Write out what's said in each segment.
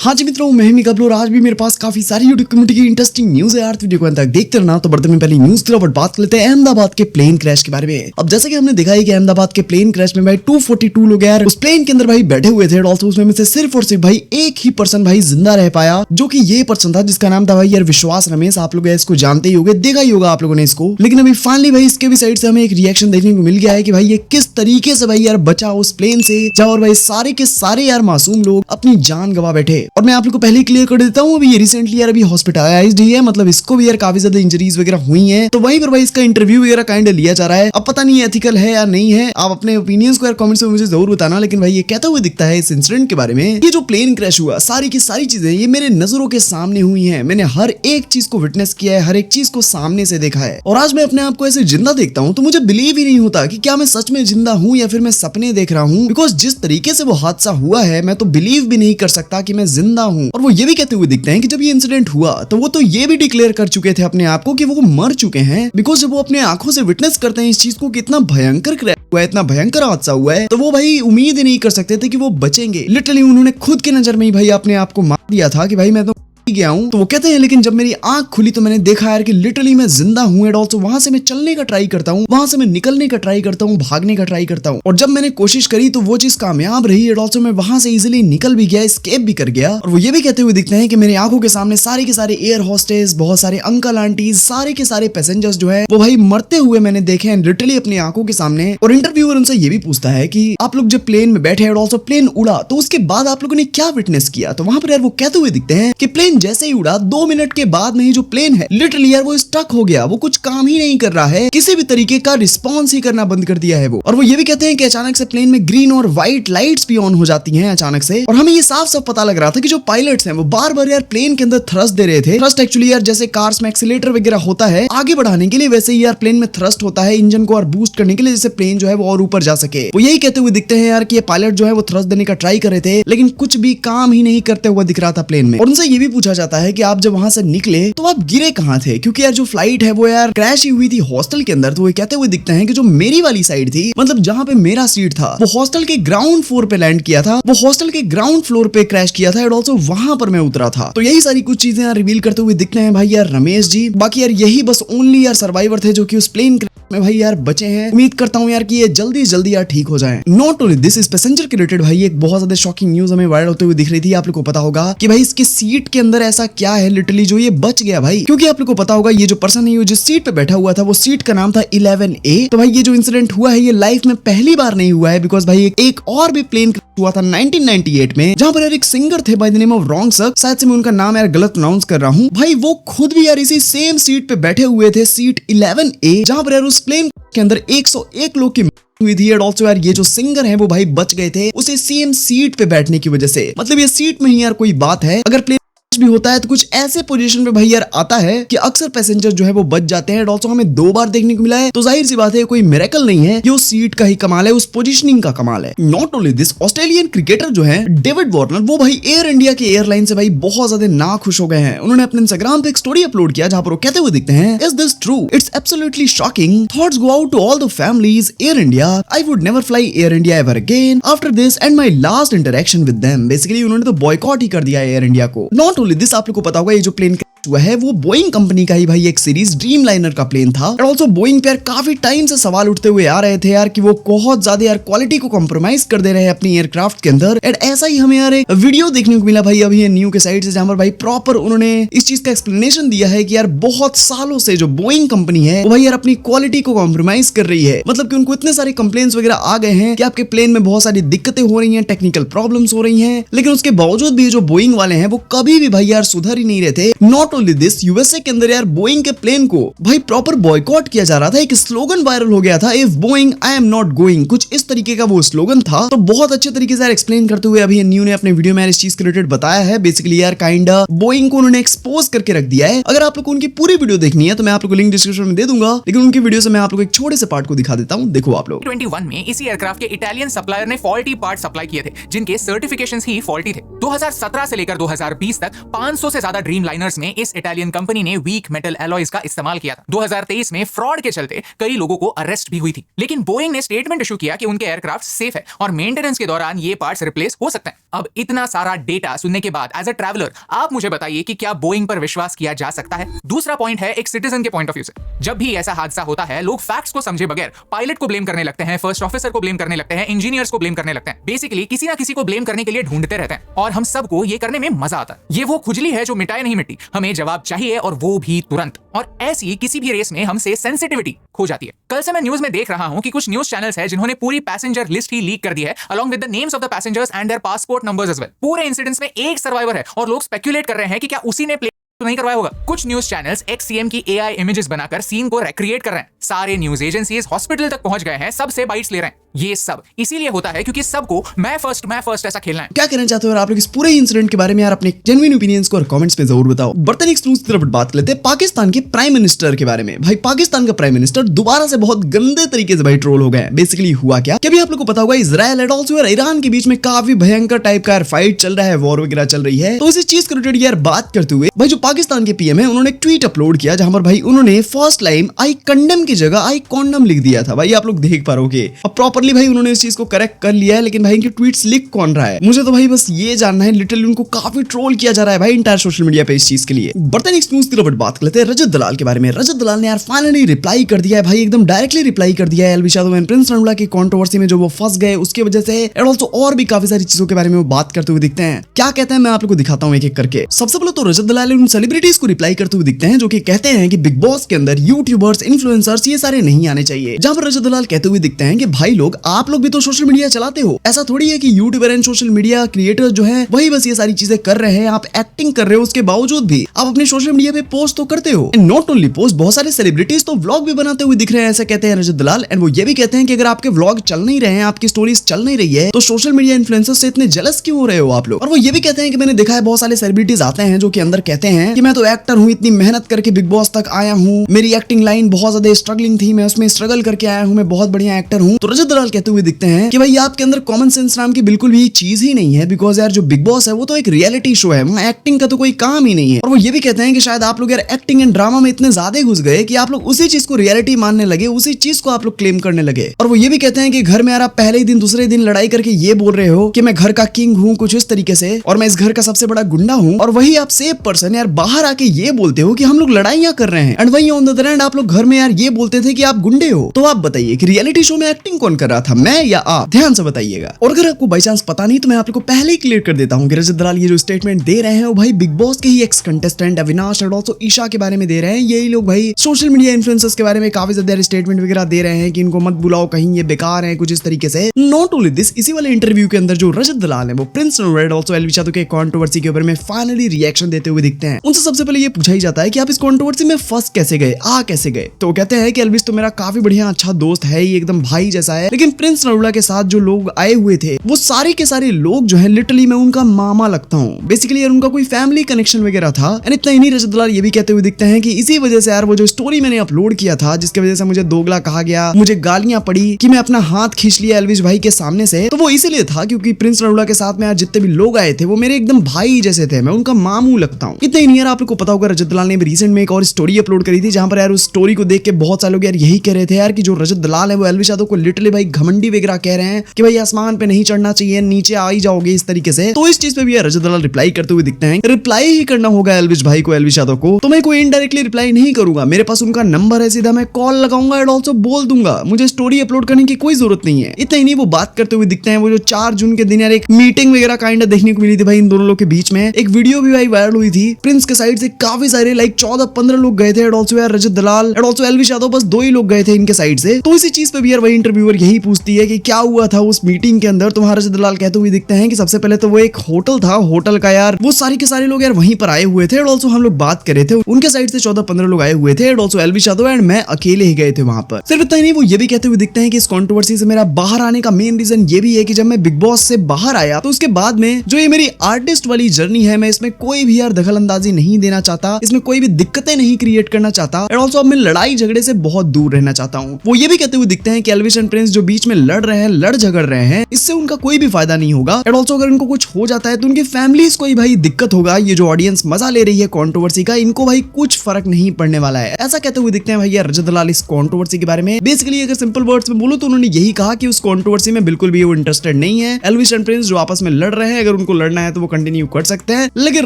हाँ जी मित्रों, मैं ही कबलूर। आज भी मेरे पास काफी सारी यूट्यूब कम्युनिटी की इंटरेस्टिंग न्यूज है यार, वीडियो को अंत तक देखते रहना। तो बढ़ते में पहले न्यूज की तरफ बात कर लेते हैं अहमदाबाद के प्लेन क्रैश के बारे में। अब जैसे कि हमने देखा है कि अहमदाबाद के प्लेन क्रैश में भाई 242 लोग यार उस प्लेन के अंदर भाई बैठे हुए थे। ऑल्सो उसमें से सिर्फ और सिर्फ भाई एक ही पर्सन भाई जिंदा रह पाया, जो कि ये पर्सन था जिसका नाम था भाई यार विश्वास रमेश। आप लोग इसको जानते ही होंगे, देखा ही होगा आप लोगों ने इसको। लेकिन अभी फाइनली भाई इसके भी साइड से हमें एक रिएक्शन देखने को मिल गया है कि भाई ये किस तरीके से भाई यार बचा उस प्लेन से, जहां और भाई सारे के सारे यार मासूम लोग अपनी जान गवा बैठे। और मैं आप लोग को पहले क्लियर कर देता हूँ, अभी ये रिसेंटली यार अभी हॉस्पिटलाइज्ड ही है, मतलब इसको भी यार काफी ज्यादा इंजरीज वगैरह हुई हैं। तो वहीं पर भाई इसका इंटरव्यू वगैरह काइंड लिया जा रहा है। अब पता नहीं एथिकल है या नहीं है, आप अपने ओपिनियंस को यार कमेंट्स में मुझे जरूर बताना। लेकिन भाई ये कहता हुआ दिखता है इस इंसिडेंट के बारे में, ये जो प्लेन क्रैश हुआ सारी की सारी चीजें ये मेरे नजरों के सामने हुई हैं। मैंने हर एक चीज को विटनेस किया है, हर एक चीज को सामने से देखा है। और आज मैं अपने आप को ऐसे जिंदा देखता हूँ तो मुझे बिलीव ही नहीं होता कि क्या मैं सच में जिंदा हूँ या फिर मैं सपने देख रहा हूँ। बिकॉज जिस तरीके से वो हादसा हुआ है मैं तो बिलीव भी नहीं कर सकता कि मैं जिंदा हूँ। और वो ये भी कहते हुए दिखते हैं कि जब ये इंसिडेंट हुआ तो वो तो ये भी डिक्लेयर कर चुके थे अपने आप को कि वो मर चुके हैं। बिकॉज जब वो अपने आंखों से विटनेस करते हैं इस चीज को, कितना भयंकर क्रैश हुआ है, इतना भयंकर हादसा हुआ है, तो वो भाई उम्मीद ही नहीं कर सकते थे कि वो बचेंगे। लिटरली उन्होंने खुद की नजर में ही भाई अपने आप को मार दिया था कि भाई मैं तो गया हूं। तो वो कहते हैं लेकिन जब मेरी आंख खुली तो मैंने देखा यार कि लिटरली मैं जिंदा हूं। एंड ऑल्सो वहां से मैं चलने का ट्राई करता हूं, वहां से मैं निकलने का ट्राई करता हूं, भागने का ट्राई करता हूं। और जब मैंने कोशिश करी तो वो चीज कामयाब रही। एंड ऑल्सो मैं वहां से इजिली निकल भी गया, एस्केप भी कर गया। और वो ये भी कहते हुए दिखते हैं कि मेरी आंखों के सामने सारे के सारे एयर होस्टेस, बहुत सारे अंकल आंटीज, सारे के सारे पैसेंजर्स जो है वो भाई मरते हुए मैंने देखे हैं लिटरली अपनी आंखों के सामने। और इंटरव्यूअर उनसे ये भी पूछता है कि आप लोग जब प्लेन में बैठे एंड ऑल्सो प्लेन उड़ा तो उसके बाद आप लोगों ने क्या विटनेस किया। तो वहां पर यार वो कहते हुए दिखते हैं कि प्लेन जैसे ही उड़ा 2 मिनट के बाद में ही जो प्लेन है लिटरली यार वो स्टक हो गया, वो कुछ काम ही नहीं कर रहा है, किसी भी तरीके का रिस्पॉन्स ही करना बंद कर दिया है वो। और वो ये भी कहते हैं कि अचानक से प्लेन में ग्रीन और व्हाइट लाइट्स भी ऑन हो जाती हैं अचानक से। और हमें ये साफ साफ पता लग रहा था कि जो पायलट्स हैं वो बार बार यार प्लेन के अंदर थ्रस्ट दे रहे थे। थ्रस्ट एक्चुअली यार जैसे कार्स में एक्सीलरेटर वगैरह होता है आगे बढ़ाने के लिए, वैसे ही यार प्लेन में थ्रस्ट होता है इंजन को और बूस्ट करने के लिए, जैसे प्लेन जो है वो और ऊपर जा सके। वो यही कहते हुए दिखते हैं यार कि ये पायलट जो है वो थ्रस्ट देने का ट्राई कर रहे थे लेकिन कुछ भी काम ही नहीं करते हुआ दिख रहा था प्लेन में। और उनसे ये भी पूछा जाता है कि आप जब वहां से निकले तो आप गिरे कहां थे, क्योंकि यार जो फ्लाइट है वो यार क्रैश ही हुई थी हॉस्टल के अंदर। तो वो कहते हुए दिखते हैं कि जो मेरी वाली साइड थी, मतलब जहां पे मेरा सीट था, वो हॉस्टल के ग्राउंड फ्लोर पे लैंड किया था, वो हॉस्टल के ग्राउंड फ्लोर पे क्रैश किया था। एंड ऑल्सो वहां पर मैं उतरा था। तो यही सारी कुछ चीजें यार रिवील करते हुए दिखते हैं भाई यार रमेश जी। बाकी यार यही बस ओनली यार सर्वाइवर थे जो कि उस प्लेन में भाई यार बचे हैं। उम्मीद करता हूँ यार कि ये जल्दी जल्दी यार ठीक हो जाएं। नॉट ओनली दिस, इस पैसेंजर के रिलेटेड भाई एक बहुत ज्यादा शॉकिंग न्यूज हमें वायरल होते हुए दिख रही थी। आप लोग को पता होगा कि भाई इसके सीट के अंदर ऐसा क्या है लिटरली जो ये बच गया भाई। क्योंकि आप लोग को पता होगा ये जो पर्सन है जिस सीट पे बैठा हुआ था वो सीट का नाम था 11A। तो भाई ये जो इंसिडेंट हुआ है ये लाइफ में पहली बार नहीं हुआ है। बिकॉज भाई एक और भी प्लेन हुआ था 1998 में, जहां पर यार एक सिंगर थे by the name of wrong sir, शायद से मैं उनका नाम यार गलत प्रोनाउंस कर रहा हूं। भाई वो खुद भी यार इसी सेम सीट पे बैठे हुए थे, सीट 11A, जहां पर यार उस प्लेन के अंदर 101 लोग की हुई थी। ऑल्सो यार ये जो सिंगर है वो भाई बच गए थे उसे सेम सीट पे बैठने की वजह से। मतलब ये सीट में ही यार कोई बात है, अगर प्लेन भी होता है तो कुछ ऐसे पोजीशन पे भाई यार आता है कि अक्सर पैसेंजर जो है वो बच जाते हैं। ऑल्सो हमें 2 बार देखने को मिला है, तो जाहिर सी बात है कोई मिरेकल नहीं है, ये उस सीट का ही कमाल है, उस पोजीशनिंग का कमाल है। Not only this, Australian cricketer जो है डेविड वार्नर, वो भाई एयर इंडिया के एयरलाइन से भाई बहुत ज्यादा ना खुश हो गए हैं। उन्होंने अपने इंस्टाग्राम पे एक स्टोरी अपलोड किया जहां पर वो कहते हुए दिखते हैं, is this true, it's absolutely shocking, thoughts go out to all the families Air India, I would never fly Air India ever again after this and my last interaction with them. Basically उन्होंने तो boycott ही कर दिया Air India को। Not only this, आप लोग को पता होगा ये जो प्लेन हुआ है वो बोइंग कंपनी का ही भाई एक सीरीज ड्रीमलाइनर का प्लेन था। और ऑल्सो बोइंग पे यार काफी टाइम से सवाल उठते हुए आ रहे थे यार कि वो बहुत ज्यादा यार क्वालिटी को कॉम्प्रोमाइज कर दे रहे हैं अपनी एयरक्राफ्ट के अंदर। एंड ऐसा ही हमें यार एक वीडियो देखने को मिला भाई अभी ये न्यू के साइड से, जहां पर भाई प्रॉपर उन्होंने इस चीज का एक्सप्लेनेशन दिया है कि यार बहुत सालों से जो बोइंग कंपनी है वो भाई यार अपनी क्वालिटी को कॉम्प्रोमाइज कर रही है। मतलब कि उनको इतने सारे कंप्लेंट्स वगैरह आ गए हैं कि आपके प्लेन में बहुत सारी दिक्कतें हो रही हैं, टेक्निकल प्रॉब्लम्स हो रही हैं, लेकिन उसके बावजूद भी जो बोइंग वाले हैं वो कभी भी भाई यार सुधर ही नहीं रहे थे। नॉट ओनली दिस, यूएसए के अंदर यार बोइंग के प्लेन को भाई प्रॉपर बॉयकॉट किया जा रहा था। एक स्लोगन वायरल हो गया था, if Boeing I am not going, कुछ इस तरीके का वो स्लोगन था। तो बहुत अच्छे तरीके से यार एक्सप्लेन करते हुए अभी न्यू ने अपने वीडियो में इस चीज के रिलेटेड बताया है। बेसिकली यार काइंड बोइंग को उन्होंने एक्सपोज करके रख दिया है। अगर आप लोग को उनकी पूरी वीडियो देखनी है तो मैं आप लोग को लिंक डिस्क्रिप्शन में दे दूंगा, लेकिन उनकी वीडियो से मैं आप लोग को एक छोटे से पार्ट को दिखा देता हूं। देखो आप लोग। 2021 में इसी एयरक्राफ्ट के इटालियन सप्लायर ने फॉल्टी पार्ट सप्लाई किए थे जिनके सर्टिफिकेशंस ही फॉल्टी थे। 2017 से लेकर 2020 तक 500 से ज्यादा ड्रीम लाइनर्स ने इस इटालियन कंपनी ने वीक मेटल एलॉयज का इस्तेमाल किया था। 2023 में फ्रॉड के चलते कई लोगों को अरेस्ट भी हुई थी, लेकिन बोइंग ने स्टेटमेंट इशू किया कि उनके एयरक्राफ्ट सेफ है और मेंटेनेंस के दौरान ये पार्ट्स रिप्लेस हो सकते हैं। अब इतना सारा डेटा सुनने के बाद एज अ ट्रैवलर आप मुझे बताइए कि क्या बोइंग पर विश्वास किया जा सकता है? दूसरा पॉइंट है एक सिटीजन के पॉइंट ऑफ व्यू से। जब भी ऐसा हादसा होता है, लोग फैक्ट्स को समझे बगैर पायलट को ब्लेम करने लगते हैं, फर्स्ट ऑफिसर को ब्लेम करने लगते हैं, इंजीनियर्स को ब्लेम करने लगते हैं। बेसिकली किसी ना किसी को ब्लेम करने के लिए ढूंढते रहते हैं और हम सबको ये करने में मजा आता है। ये वो खुजली है जो मिटाए नहीं मिटती। हमें जवाब चाहिए और वो भी तुरंत। और ऐसी किसी भी रेस में हमसे सेंसिटिविटी खो जाती है। कल से मैं न्यूज में देख रहा हूं कि कुछ न्यूज चैनल्स हैं जिन्होंने पूरी पैसेंजर लिस्ट ही लीक कर दी है along with the names of the passengers and their passport numbers as well। पूरे इंसिडेंट्स में एक सर्वाइवर है और लोग स्पेक्युलेट कर रहे हैं कि क्या उसी ने तो नहीं करवाया होगा। कुछ न्यूज चैनल्स एक्स सीएम की एआई इमेजेस बनाकर सीन को रिक्रिएट कर रहे हैं। सारे न्यूज एजेंसीज हॉस्पिटल तक पहुंच गए हैं, सबसे बाइट्स ले रहे हैं। ये सब इसीलिए होता है क्योंकि सबको मैं फर्स्ट ऐसा खेलना है। क्या कहना चाहते हो यार आप लोग इस पूरे इंसिडेंट के बारे में? यार अपने जेन्युइन ओपिनियंस को कमेंट्स में जरूर बताओ। बढ़ते नेक्स्ट न्यूज़ की तरफ बात लेते हैं पाकिस्तान के प्राइम मिनिस्टर के बारे में। भाई पाकिस्तान का प्राइम मिनिस्टर दोबारा से बहुत गंदे तरीके से भाई ट्रोल हो गए। बेसिकली हुआ क्या कि अभी आप लोग को पता होगा इजराइल एंड आल्सो ईरान के बीच में काफी भयंकर टाइप का फाइट चल रहा है, वॉर वगैरह चल रही है। तो इसी चीज के रिलेटेड यार बात करते हुए भाई जो पाकिस्तान के पीएम है उन्होंने एक ट्वीट अपलोड किया जहां पर भाई उन्होंने फर्स्ट लाइन आई कंडम की जगह आई कॉन्डम लिख दिया था। भाई आप लोग देख पा रहे अब प्रॉपर्ली भाई उन्होंने इस चीज को करेक्ट कर लिया है, लेकिन भाई इनके ट्वीट्स लिख कौन रहा है? मुझे तो भाई बस ये जानना है। लिटरली उनको काफी ट्रोल किया जा रहा है भाई इंटायर सोशल मीडिया पे इस चीज के लिए। बढ़ते नेक्स्ट न्यूज़ की तरफ बात करते हैं रजत दलाल के बारे में। रजत दलाल ने यार फाइनली रिप्लाई कर दिया है भाई, एकदम डायरेक्टली रिप्लाई कर दिया है एलवी यादव एंड प्रिंस नरूला की कंट्रोवर्सी में जो वो फंस गए उसकी वजह से, एंड आल्सो और भी काफी सारी चीजों के बारे में वो बात करते हुए दिखते हैं। क्या कहते हैं मैं आप लोग को दिखाता हूं एक एक करके। सबसे पहले तो रजत दलाल उन सेलिब्रिटीज को रिप्लाई करते हुए दिखते हैं जो कि कहते हैं कि बिग बॉस के अंदर यूट्यूबर्स इन्फ्लुएंसर्स ये सारे नहीं आने चाहिए। जहां पर रजत दलाल कहते हुए दिखते हैं कि भाई लोग आप लोग भी तो सोशल मीडिया चलाते हो, ऐसा थोड़ी है कि YouTuber and social media creator जो है वही बस ये सारी चीजें कर रहे हैं। आप एक्टिंग कर रहे हो, उसके बावजूद भी आप अपने सोशल मीडिया पे पोस्ट तो करते हो। एंड नॉट ओनली पोस्ट, बहुत सारे सेलिब्रिटीज तो व्लॉग भी बनाते हुए दिख रहे हैं, ऐसा कहते हैं रजत दलाल। एंड वो ये भी कहते हैं कि अगर आपके व्लॉग चल नहीं रहे हैं, आपकी स्टोरीज चल नहीं रही है, तो सोशल मीडिया इन्फ्लुएंसर्स से इतने जेलस क्यों हो रहे हो आप लोग? और वो ये भी कहते हैं कि मैंने देखा है बहुत सारे सेलिब्रिटीज आते हैं जो कि अंदर कहते हैं कि मैं तो एक्टर हूँ, इतनी मेहनत करके बिग बॉस तक आया हूँ, मेरी एक्टिंग लाइन बहुत ज्यादा स्ट्रगलिंग थी, मैं उसमें स्ट्रगल करके आया हूँ, मैं बहुत बढ़िया एक्टर हूँ। तो रजत दलाल कहते हुए दिखते हैं कि भाई आपके अंदर कॉमन सेंस नाम की बिल्कुल भी चीज ही नहीं है, बिकॉज यार जो बिग बॉस है वो तो एक रियलिटी शो है, वहाँ एक्टिंग का तो कोई काम ही नहीं है। और वो ये भी कहते हैं कि शायद आप लोग यार एक्टिंग एंड ड्रामा में इतने ज्यादा घुस गए कि आप लोग उसी चीज को रियलिटी मानने लगे, उसी चीज को आप लोग क्लेम करने लगे। और वो ये भी कहते हैं कि घर में यार आप पहले ही दिन दूसरे दिन लड़ाई करके ये बोल रहे हो कि मैं घर का किंग हूँ कुछ इस तरीके से, और मैं इस घर का सबसे बड़ा गुंडा हूँ, और वही आप सेफ पर्सन यार बाहर आके ये बोलते हो कि हम लोग लड़ाइयां कर रहे हैं। एंड वही ऑन द अदर हैंड आप लोग घर में यार ये बोलते थे कि आप गुंडे हो। तो आप बताइए कि रियलिटी शो में एक्टिंग कौन कर रहा था, मैं या आप? ध्यान से बताइएगा। और अगर आपको बाई चांस पता नहीं तो मैं आप लोग को पहले ही क्लियर कर देता हूँ कि रजत दलाल ये जो स्टेटमेंट दे रहे हैं वो भाई बिग बॉस के ही एक्स कंटेस्टेंट अविनाश और ऑल्सो ईशा के बारे में दे रहे हैं। यही लोग भाई सोशल मीडिया इन्फ्लुएंसर्स के बारे में काफी ज्यादा स्टेटमेंट वगैरह दे रहे हैं कि इनको मत बुलाओ, कहीं ये बेकार है, कुछ इस तरीके से। नॉट ओनली दिस, इसी वाले इंटरव्यू के अंदर जो रजत दलाल है वो प्रिंस नरूला और ऑल्सो एलवी यादव के कंट्रोवर्सी के ऊपर में फाइनली रिएक्शन देते हुए दिखते हैं। उनसे सबसे पहले ये पूछा ही जाता है कि आप इस कंट्रोवर्सी में फंस कैसे गए, आ कैसे गए? तो कहते हैं कि एल्विस तो मेरा काफी बढ़िया अच्छा दोस्त है, ये एकदम भाई जैसा है, लेकिन प्रिंस नरूला के साथ जो लोग आए हुए थे वो सारे के सारे लोग जो है लिटरली मैं उनका मामा लगता हूँ। बेसिकली यार उनका कोई फैमिली कनेक्शन वगैरह था। एंड इतना ही नहीं, रजत दलाल ये भी कहते हुए दिखते हैं कि इसी वजह से यार वो जो स्टोरी मैंने अपलोड किया था जिसकी वजह से मुझे दोगला कहा गया, मुझे गालियां पड़ी कि मैं अपना हाथ खींच लिया एल्विस भाई के सामने से, तो वो इसीलिए था क्योंकि प्रिंस नरूला के साथ में यार जितने भी लोग आए थे वो मेरे एकदम भाई जैसे थे, मैं उनका मामू लगता हूँ। इतना ही नहीं यार, आप लोग को पता होगा रजत दलाल ने रिसेंट में एक और स्टोरी अपलोड करी थी जहां पर यार उस स्टोरी को देख के बहुत सारे लोग यार यही कह रहे थे यार कि जो रजत दलाल है वो एल्विस यादव को लिटरली भाई घमंडी वगैरह कह रहे हैं कि भाई आसमान पे नहीं चढ़ना चाहिए, नीचे आ ही जाओगे इस तरीके से। तो इस चीज पे भी यार रजत दलाल रिप्लाई करते हुए दिखते हैं। रिप्लाई ही करना होगा एल्विस भाई को, एल्विस यादव को, तो मैं कोई इनडायरेक्टली रिप्लाई नहीं करूंगा, मेरे पास उनका नंबर है, सीधा मैं कॉल लगाऊंगा एंड ऑल्सो बोल दूंगा, मुझे स्टोरी अपलोड करने की कोई जरूरत नहीं है। इतना ही नहीं, वो बात करते हुए दिखते हैं वो जो 4 जून के दिन यार एक मीटिंग वगैरह काइंड देखने को मिली थी भाई इन दोनों लोग के बीच में, एक वीडियो भी भाई वायरल हुई थी। प्रिंस के साइड से काफी सारे लाइक 14-15 लोग गए थे एंड ऑल्सो यार रजत दलाल एंड ऑल्सो एल्विस यादव बस 2 ही लोग गए थे इनके साइड से। तो इसी चीज पे भी यार वही इंटरव्यूअर यही पूछती है कि क्या हुआ था उस मीटिंग के अंदर। तो वहां रजत दलाल कहते हुए दिखते हैं कि सबसे पहले तो वो एक होटल था, होटल का यार वो सारे के सारे लोग यार वहीं पर आए हुए थे एंड ऑल्सो हम लोग बात कर रहे थे, उनके साइड से 14-15 लोग आए हुए थे and also Elvis Yadav and मैं अकेले ही गए थे वहां पर। सिर्फ इतना ही नहीं, वो ये भी कहते हुए दिखते हैं कि इस कंट्रोवर्सी से मेरा बाहर आने का मेन रीजन ये भी है कि जब मैं बिग बॉस से बाहर आया तो उसके बाद में जो ये मेरी आर्टिस्ट वाली जर्नी है मैं इसमें कोई भी यार दखल अंदाजी नहीं देना चाहता, इसमें कोई भी दिक्कतें नहीं क्रिएट करना चाहता एंड ऑल्सो अब मैं लड़ाई झगड़े से बहुत दूर रहना चाहता हूँ। वो ये भी कहते हुए दिखते हैं कि एल्विश एंड प्रिंस जो बीच में लड़ रहे हैं, लड़ झगड़ रहे हैं, इससे उनका कोई भी फायदा नहीं होगा एंड ऑल्सो अगर इनको कुछ हो जाता है तो उनकी फैमिलीज को ही भाई दिक्कत होगा। ये जो ऑडियंस मजा ले रही है कंट्रोवर्सी का, इनको भाई कुछ फर्क नहीं पड़ने वाला है, ऐसा कहते हुए दिखते हैं भैया रजत दलाल इस कंट्रोवर्सी के बारे में। बेसिकली अगर सिंपल वर्ड्स में बोलो तो उन्होंने यही कहा कि उस कंट्रोवर्सी में बिल्कुल भी वो इंटरेस्टेड नहीं है। एल्विश एंड प्रिंस जो आपस में लड़ रहे हैं, अगर उनको लड़ना है तो वो कंटिन्यू कर सकते हैं, लेकिन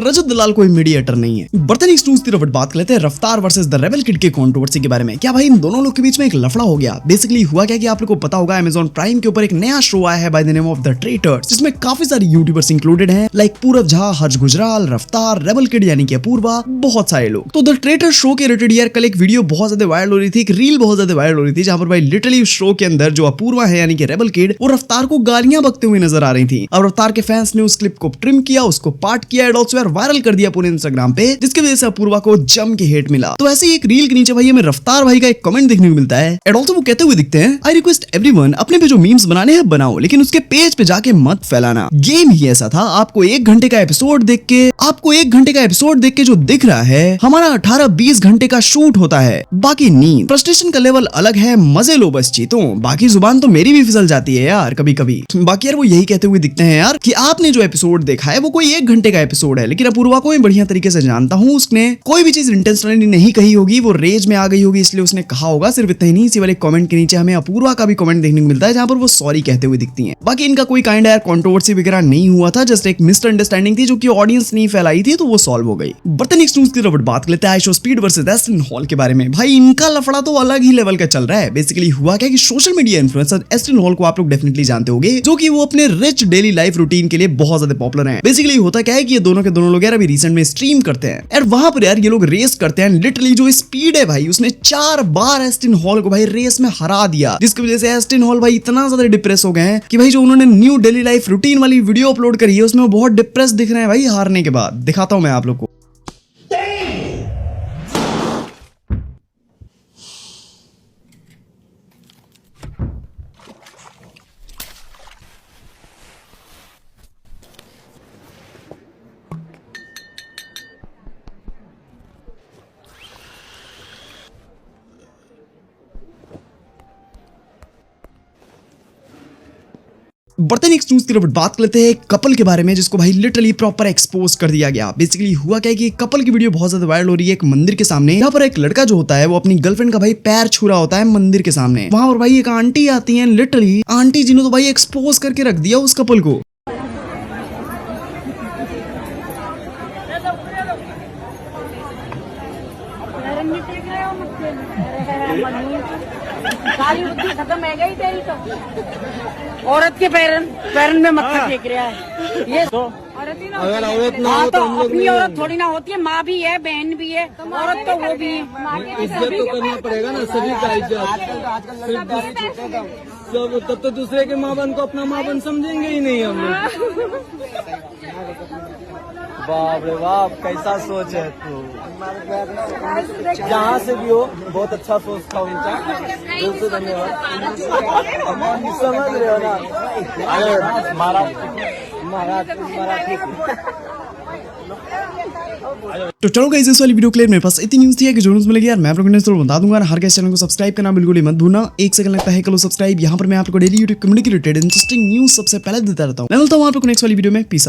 रजत दलाल कोई मीडिएटर नहीं है। बर्तन न्यूज़ की तरफ बात कर लेते हैं रफ्तार वर्सेस द रेबल किड के कंट्रोवर्सी के बारे में। क्या भाई इन दोनों लोग के बीच में एक लफड़ा हो गया? बेसिकली हुआ क्या कि आप लोग को पता होगा Amazon प्राइम के ऊपर एक नया शो आया है by the name of the traitors, जिसमें काफी सारे यूट्यूबर्स इंक्लूडेड हैं, लाइक पूरब झा, हर्ष गुजराल, रफ्तार, रेबल किड यानी कि अपूर्वा, बहुत सारे लोग। तो द ट्रेटर शो के रिलेटेड यार कल एक वीडियो बहुत ज्यादा वायरल हो रही थी, एक रील बहुत ज्यादा वायरल हो रही थी, जहां पर भाई लिटरली उस शो के अंदर जो अपूर्वा है यानी कि रेबल किड, वो रफ्तार को गालियां बकते हुए नजर आ रही थी। और रफ्तार के फैंस ने उस क्लिप को ट्रिम किया, उसको पार्ट किया एंड ऑल्सो यार वायरल कर दिया पूरे इंस्टाग्राम पे, जिसकी वजह से अपूर्वा को जम के हेट मिला। तो ऐसे ही एक रील के नीचे भाई हमें रफ्तार भाई का एक कमेंट देखने को मिलता है एंड ऑल्सो वो कहते हुए दिखते हैं, आई रिक्वेस्ट एवरीवन अपने पे जो मीम्स बनाने हैं बनाओ, लेकिन उसके पेज पे जाके मत फैलाना। गेम ही ऐसा था, आपको 1 घंटे का एपिसोड देख के जो दिख रहा है, हमारा 18-20 घंटे का शूट होता है। बाकी नींद फ्रस्ट्रेशन का लेवल अलग है, मजे लो बस चीतों, बाकी जुबान तो मेरी भी फिसल जाती है यार कभी कभी। बाकी यार वो यही कहते हुए दिखते हैं यार कि आपने जो एपिसोड देखा है वो कोई 1 घंटे का एपिसोड है, लेकिन अपूर्वा को मैं बढ़िया तरीके से जानता हूँ, उसने कोई भी चीज इंटेंशनली नहीं कही होगी, वो रेज में आ गई होगी इसलिए उसने कहा होगा। सिर्फ इतना ही नहीं, इसी वाले कमेंट के नीचे हमें अपूर्वा का भी कमेंट देखने को मिलता है जहां पर वो सॉरी कहते हुए दिखती हैं। बाकी इनका कोई काइंड यार कंट्रोवर्सी वगैरह नहीं हुआ था, जस्ट एक मिसअंडरस्टैंडिंग थी जो कि ऑडियंस नहीं फैलाई थी, तो वो सॉल्व हो गई। बर्तन न्यूज़ की तरफ बात कर लेते हैं ISEER speed versus Aston hall के बारे में। भाई इनका लफड़ा तो अलग ही लेवल का चल रहा है। बेसिकली हुआ क्या कि social media influencer Aston hall को आप लोग डेफिनेटली जानते होंगे, जो कि वो अपने रिच डेली लाइफ रूटीन के लिए बहुत ज्यादा पॉपुलर हैं। बेसिकली होता क्या है कि ये दोनों के दोनों लोग यार अभी रिसेंट में स्ट्रीम करते हैं और वहां पर यार ये लोग रेस करते हैं। लिटरली जो स्पीड है भाई, उसने 4 बार एस्टन हॉल को भाई रेस में हरा दिया, जिसकी वजह से एस्टन हॉल भाई इतना ज्यादा डिप्रेस हो गए हैं कि भाई जो उन्होंने न्यू डेली लाइफ रूटीन वाली वीडियो अपलोड करी है उसमें वो बहुत डिप्रेस दिख रहे हैं भाई हारने के बाद। दिखाता हूं मैं आप लोग को। बर्तन एक न्यूज़ की तरफ बात कर लेते हैं एक कपल के बारे में, जिसको भाई लिटरली प्रॉपर एक्सपोज कर दिया गया। बेसिकली हुआ क्या है कि कपल की वीडियो बहुत ज्यादा वायरल हो रही है एक मंदिर के सामने। यहाँ पर एक लड़का जो होता है वो अपनी गर्लफ्रेंड का भाई पैर छू रहा होता है मंदिर के सामने। वहां पर भाई एक आंटी आती है, लिटरली आंटी जी ने तो भाई एक्सपोज करके रख दिया उस कपल को। सारी बुद्धि खत्म है गई तेरी तो। औरत के पैरन में मत्था टेक रहा है ये तो। अगर औरत ना हो तो अपनी औरत थोड़ी ना होती है, माँ भी है, बहन भी है, औरत तो वो भी है। इज्जत तो करना पड़ेगा ना, सभी का इज्जत। तब तो दूसरे के माँ बहन को अपना माँ बहन समझेंगे ही नहीं हम लोग। बाप रे बाप, कैसा सोच है तू। जहाँ से भी हो बहुत अच्छा सोच था उनका, दिल से धन्यवाद। समझ रहे हो ना। अरे तो चलो गाइस इस वाली वीडियो के लिए मेरे पास इतनी न्यूज़ थी कि जो न्यूज़ मिलेगी यार मैं आप लोगों को बता दूंगा। हर किसी चैनल को सब्सक्राइब करना बिल्कुल ही मत भूलना। 1 सेकंड लगता है, करो सब्सक्राइब। यहाँ पर मैं आप लोगों को daily YouTube community related interesting news सबसे पहले देता रहता हूँ। मैं मिलता हूँ आप लोग नेक्स्ट वाली वीडियो में। पीस।